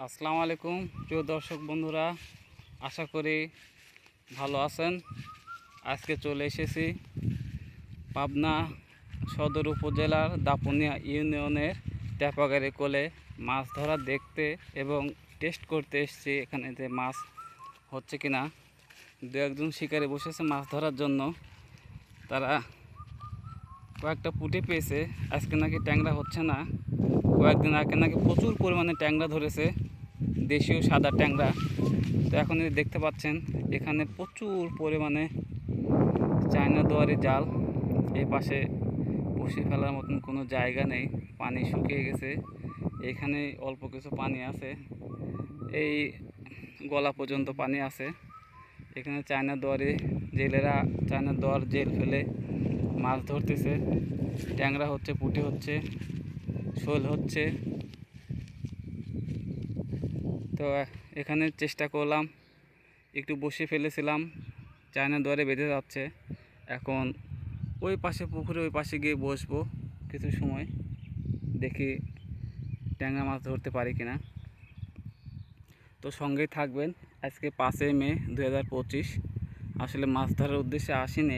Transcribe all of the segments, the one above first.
আসসালামু আলাইকুম প্রিয় দর্শক বন্ধুরা, আশা করি ভালো আছেন। আজকে চলে এসেছি পাবনা সদর উপজেলার দাপুনিয়া ইউনিয়নের টেপাগাড়ি কোলে মাছ ধরা দেখতে এবং টেস্ট করতে এসেছি এখানে যে মাছ হচ্ছে কিনা। দু একজন শিকারি বসেছে মাছ ধরার জন্য। তারা কয়েকটা পুঁটি পেয়েছে, আজকে নাকি ট্যাংরা হচ্ছে না। কয়েকদিন আগে নাকি প্রচুর পরিমাণে ট্যাংরা ধরেছে, দেশীয় সাদা ট্যাংরা। তো এখন দেখতে পাচ্ছেন এখানে প্রচুর পরিমাণে চায়না দুয়ারি জাল। এই পাশে বসে ফেলার মতন কোনো জায়গা নেই, পানি শুকিয়ে গেছে। এখানে অল্প কিছু পানি আছে, এই গলা পর্যন্ত পানি আছে। এখানে চায়না দুয়ারি জেলেরা চায়না দুয়ার জেল ফেলে মাছ ধরতেছে। ট্যাংরা হচ্ছে, পুঁটি হচ্ছে, শোল হচ্ছে। তো এখানে চেষ্টা করলাম, একটু বসে ফেলেছিলাম, চায়না দুয়ারে বেঁধে যাচ্ছে। এখন ওই পাশে পুকুরে ওই পাশে গিয়ে বসবো কিছু সময়, দেখি ট্যাংরা মাছ ধরতে পারি কিনা। তো সঙ্গেই থাকবেন। আজকে 5 মে 2025। আসলে মাছ ধরার উদ্দেশ্যে আসিনি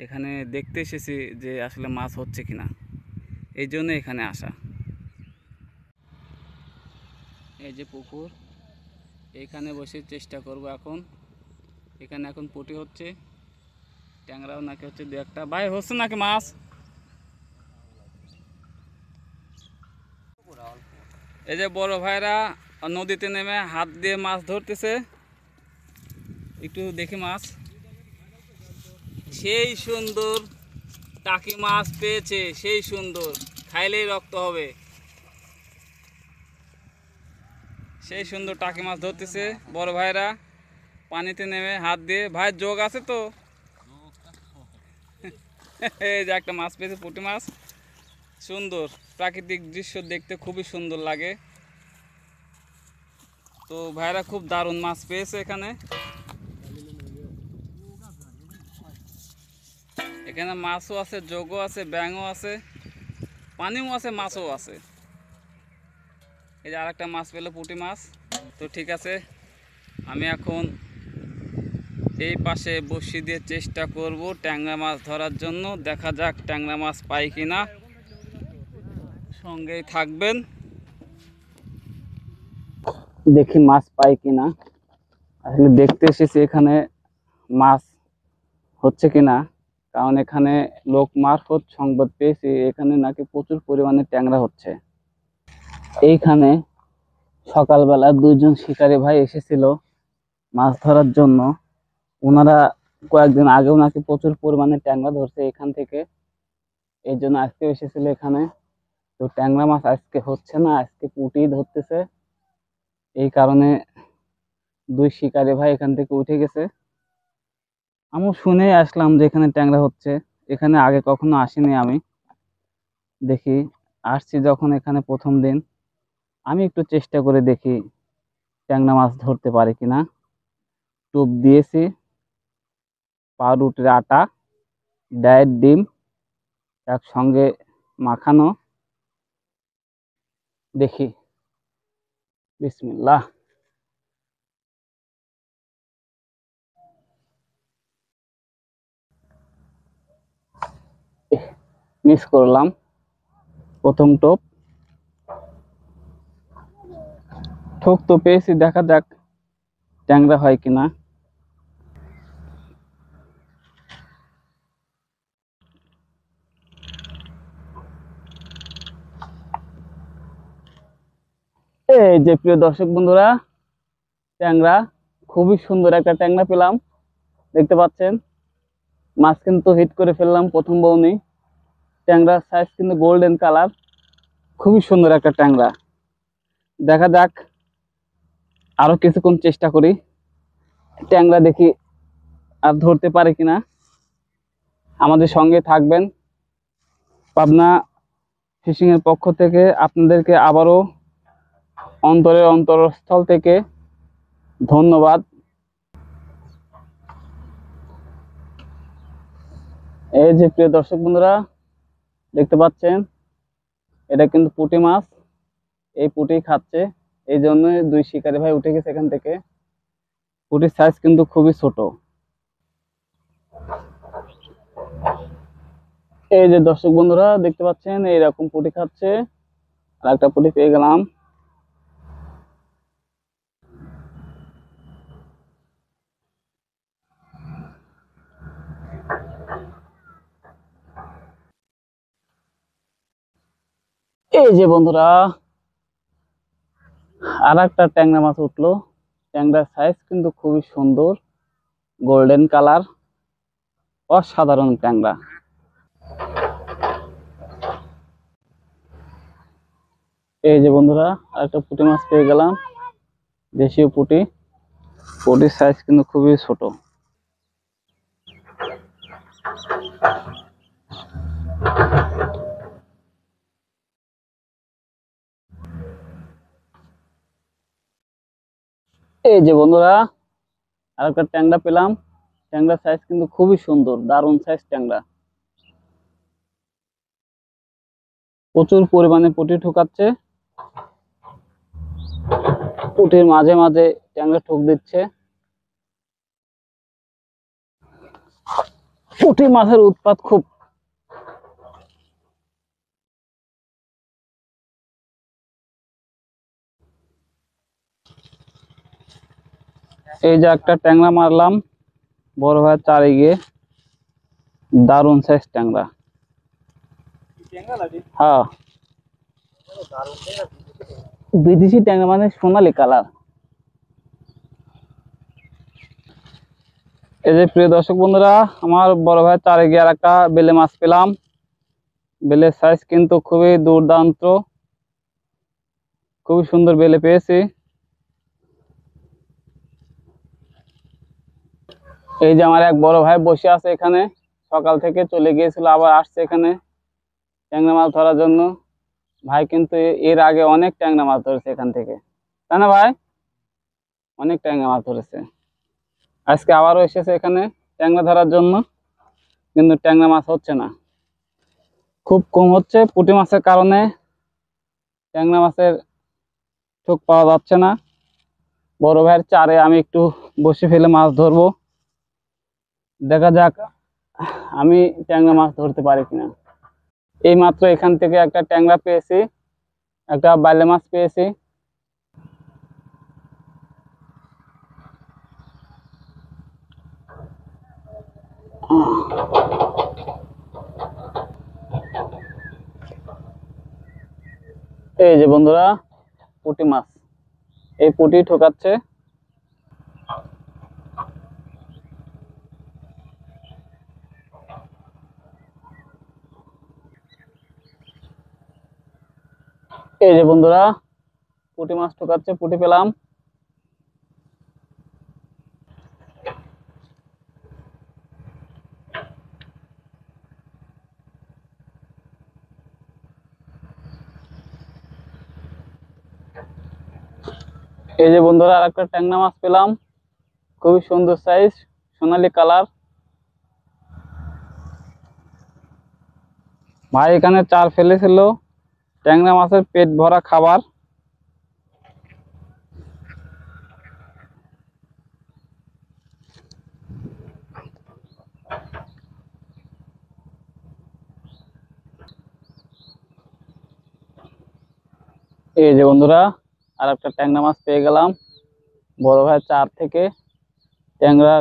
এখানে দেখতে এসেছি যে আসলে মাছ হচ্ছে কিনা, এই জন্য এখানে আসা। এই যে পুকুর, এইখানে বসে চেষ্টা করব এখন। এখানে এখন পুঁটি হচ্ছে, ট্যাংরাও নাকি হচ্ছে দু একটা। ভাই হচ্ছে নাকি মাছ? এই যে বড় ভাইরা নদীতে নেমে হাত দিয়ে মাছ ধরতেছে, একটু দেখি মাছ। সেই সুন্দর টাকি মাছ পেয়েছে, সেই সুন্দর, খাইলেই রক্ত হবে। সেই সুন্দর টাকি মাছ ধরতেছে বড় ভাইরা পানিতে নেমে হাত দিয়ে। ভাই যোগ আছে তো? এই যে একটা মাছ পেয়েছে, পুঁটি মাছ। সুন্দর প্রাকৃতিক দৃশ্য দেখতে খুবই সুন্দর লাগে। তো ভাইরা খুব দারুণ মাছ পেয়েছে এখানে। এখানে মাছও আছে, যোগও আছে, ব্যাঙও আছে, পানিও আছে, মাছও আছে। এই যে আরেকটা মাছ পেলো, পুঁটি মাছ। তো ঠিক আছে, আমি এখন এই পাশে বসি দিয়ে চেষ্টা করব ট্যাংরা মাছ ধরার জন্য। দেখা যাক ট্যাংরা মাছ পাই কিনা, সঙ্গেই থাকবেন, দেখি মাছ পাই কিনা। আসলে দেখতে এসেছি এখানে মাছ হচ্ছে কিনা, কারণ এখানে লোক মারফত সংবাদ পেয়েছি এখানে নাকি প্রচুর পরিমাণে ট্যাংরা হচ্ছে। এইখানে সকালবেলা দুইজন শিকারী ভাই এসেছিল মাছ ধরার জন্য। ওনারা কয়েকদিন আগেও নাকি প্রচুর পরিমাণে ট্যাংরা ধরছে এখান থেকে, এই জন্য আজকে এসেছিল এখানে। তো ট্যাংরা মাছ আজকে হচ্ছে না, আজকে পুঁটি ধরতেছে। এই কারণে দুই শিকারী ভাই এখান থেকে উঠে গেছে। আমি শুনে আসলাম যে এখানে ট্যাংরা হচ্ছে, এখানে আগে কখনো আসিনি আমি। দেখি, আসছি যখন এখানে প্রথম দিন, আমি একটু চেষ্টা করে দেখি ট্যাংরা মাছ ধরতে পারি কিনা। টোপ দিয়েছি, পাউরুটির আটা, ডায়েট ডিম একসঙ্গে মাখানো। দেখি, বিসমিল্লাহ। মিস করলাম প্রথম টোপ। ঠোক তো পেয়েছি, দেখা যাক ট্যাংরা হয় কিনা। এই যে প্রিয় দর্শক বন্ধুরা, ট্যাংরা, খুবই সুন্দর একটা ট্যাংরা পেলাম। দেখতে পাচ্ছেন মাছ কিন্তু হিট করে ফেললাম প্রথম বউনি। ট্যাংরার সাইজ কিন্তু গোল্ডেন কালার, খুবই সুন্দর একটা ট্যাংরা। দেখা যাক, আরো কিছুক্ষণ চেষ্টা করি ট্যাংরা দেখি আর ধরতে পারে কিনা। আমাদের সঙ্গে থাকবেন। পাবনা ফিশিং এর পক্ষ থেকে আপনাদেরকে আবারও অন্তরের অন্তরস্থল থেকে ধন্যবাদ। এই যে প্রিয় দর্শক বন্ধুরা, দেখতে পাচ্ছেন এটা কিন্তু পুঁটি মাছ। এই পুঁটি খাচ্ছে, এই জন্য দুই শিকারি ভাই উঠে গেছে এখান থেকে। পুঁটির সাইজ কিন্তু খুবই ছোট। এই যে দর্শক বন্ধুরা দেখতে পাচ্ছেন এইরকম পুঁটি খাচ্ছে। আর একটা পুঁটি পেয়ে গেলাম। এই যে বন্ধুরা আর একটা ট্যাংরা মাছ উঠলো। ট্যাংরার সাইজ কিন্তু খুবই সুন্দর, গোল্ডেন কালার, অসাধারণ ট্যাংরা। এই যে বন্ধুরা আর একটা পুঁটি মাছ পেয়ে গেলাম, দেশীয় পুঁটি। পুঁটির সাইজ কিন্তু খুবই ছোট। এই যে বন্ধুরা আর একটা ট্যাংরা পেলাম। ট্যাংরার সাইজ কিন্তু খুবই সুন্দর, দারুণ সাইজ ট্যাংরা। প্রচুর পরিমাণে পুঁটি ঠুকাচ্ছে। পুঁটির মাঝে মাঝে ট্যাংরা ঠুক দিচ্ছে। পুঁটি মাছের উৎপাত খুব। এই যে একটা ট্যাংরা মারলাম বড় ভাই চারে গিয়ে, দারুণ সাইজ ট্যাংরা। হ্যাঁ, বিদেশি ট্যাংরা মানে সোনালী কালার। এই যে প্রিয় দর্শক বন্ধুরা আমার বড় ভাই চারে গিয়ে আর একটা বেলে মাছ পেলাম। বেলের সাইজ কিন্তু খুবই দুর্দান্ত, খুবই সুন্দর বেলে পেয়েছি। এই যে আমার এক বড় ভাই বসে আছে এখানে, সকাল থেকে চলে গিয়েছিল, আবার আসছে এখানে ট্যাংরা মাছ ধরার জন্য। ভাই কিন্তু এর আগে অনেক ট্যাংরা মাছ ধরেছে এখান থেকে, তাই না ভাই? অনেক ট্যাংরা মাছ ধরেছে। আজকে আবারও এসেছে এখানে ট্যাংরা ধরার জন্য, কিন্তু ট্যাংরা মাছ হচ্ছে না, খুব কম হচ্ছে। পুঁটি মাছের কারণে ট্যাংরা মাছের ঠোক পাওয়া যাচ্ছে না। বড় ভাইয়ের চারে আমি একটু বসে ফেলে মাছ ধরবো, দেখা যাক আমি ট্যাংরা মাছ ধরতে পারি কিনা। এই মাত্র এখান থেকে একটা ট্যাংরা পেয়েছি, একটা বাইলে মাছ পেয়েছি। এই যে বন্ধুরা পুঁটি মাছ, এই পুঁটি ঠোকাচ্ছে। এই যে বন্ধুরা পুঁটি মাছ ঠোকাচ্ছে, পুঁটি পেলাম। এই যে বন্ধুরা আর একটা ট্যাংরা মাছ পেলাম, খুবই সুন্দর সাইজ, সোনালী কালার। ভাই এখানে চার ফেলেছিল, ট্যাংরা মাছের পেট ভরা খাবার। এই যে বন্ধুরা আর একটা ট্যাংরা মাছ পেয়ে গেলাম বড় ভাই চার থেকে। ট্যাংরা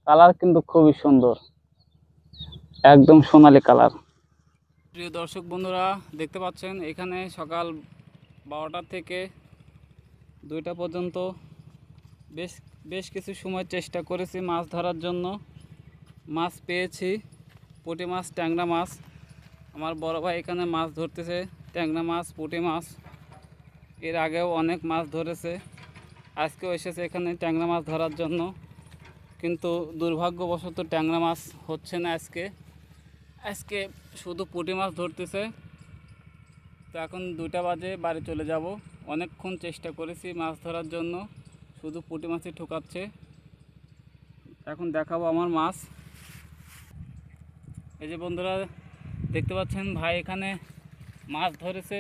কালার কিন্তু খুবই সুন্দর, একদম সোনালী কালার। প্রিয় দর্শক বন্ধুরা দেখতে পাচ্ছেন এখানে সকাল 12টা থেকে 2টা পর্যন্ত বেশ বেশ কিছু সময় চেষ্টা করেছি মাছ ধরার জন্য। মাছ পেয়েছি, পুঁটি মাছ, ট্যাংরা মাছ। আমার বড় ভাই এখানে মাছ ধরতেছে, ট্যাংরা মাছ, পুঁটি মাছ। এর আগেও অনেক মাছ ধরেছে, আজকেও এসেছে এখানে ট্যাংরা মাছ ধরার জন্য, কিন্তু দুর্ভাগ্যবশত ট্যাংরা মাছ হচ্ছে না আজকে। আজকে শুধু পুঁটি মাছ ধরতেছে। তো এখন 2টা বাজে, বাড়ি চলে যাব। অনেকক্ষণ চেষ্টা করেছি মাছ ধরার জন্য, শুধু পুঁটি মাছই ঠোকাচ্ছে। এখন দেখাবো আমার মাছ। এই যে বন্ধুরা দেখতে পাচ্ছেন ভাই এখানে মাছ ধরেছে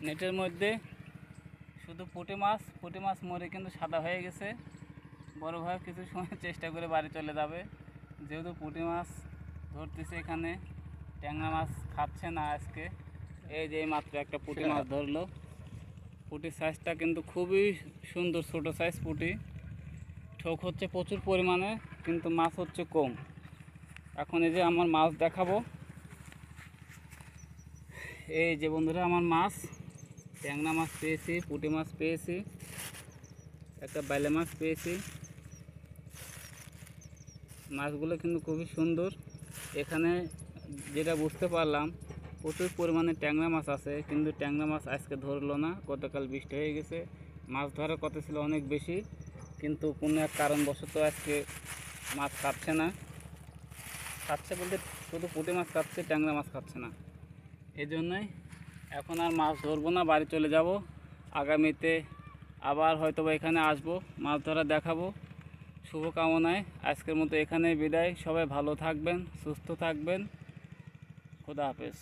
নেটের মধ্যে, শুধু পুঁটি মাছ মরে কিন্তু সাদা হয়ে গেছে। বড় ভাই কিছু সময় চেষ্টা করে বাড়ি চলে যাবে, যেহেতু পুঁটি মাছ ধরতেছে এখানে, ট্যাংরা মাছ খাচ্ছে না আজকে। এই যে মাত্র একটা পুঁটি মাছ ধরলো। পুঁটির সাইজটা কিন্তু খুবই সুন্দর, ছোট সাইজ পুঁটি। ঠোক হচ্ছে প্রচুর পরিমাণে, কিন্তু মাছ হচ্ছে কম। এখন এই যে আমার মাছ দেখাবো। এই যে বন্ধুরা আমার মাছ, ট্যাংরা মাছ পেয়েছি, পুঁটি মাছ পেয়েছি, একটা বাইলে মাছ পেয়েছি। মাছগুলো কিন্তু খুবই সুন্দর। এখানে যেটা বুঝতে পারলাম, প্রচুর পরিমাণে ট্যাংরা মাছ আছে, কিন্তু ট্যাংরা মাছ আজকে ধরলো না। গতকাল বৃষ্টি হয়ে গেছে, মাছ ধরার কথা ছিল অনেক বেশি, কিন্তু কোনো এক কারণবশত আজকে মাছ খাচ্ছে না। খাচ্ছে বলতে শুধু পুঁটি মাছ খাচ্ছে, ট্যাংরা মাছ খাচ্ছে না। এই জন্যই এখন আর মাছ ধরবো না, বাড়ি চলে যাব। আগামীতে আবার হয়তো বা এখানে আসবো, মাছ ধরা দেখাবো। শুভকামনায় আজকের মতো এখানেই বিদায়। সবাই ভালো থাকবেন, সুস্থ থাকবেন। খোদা হাফেজ।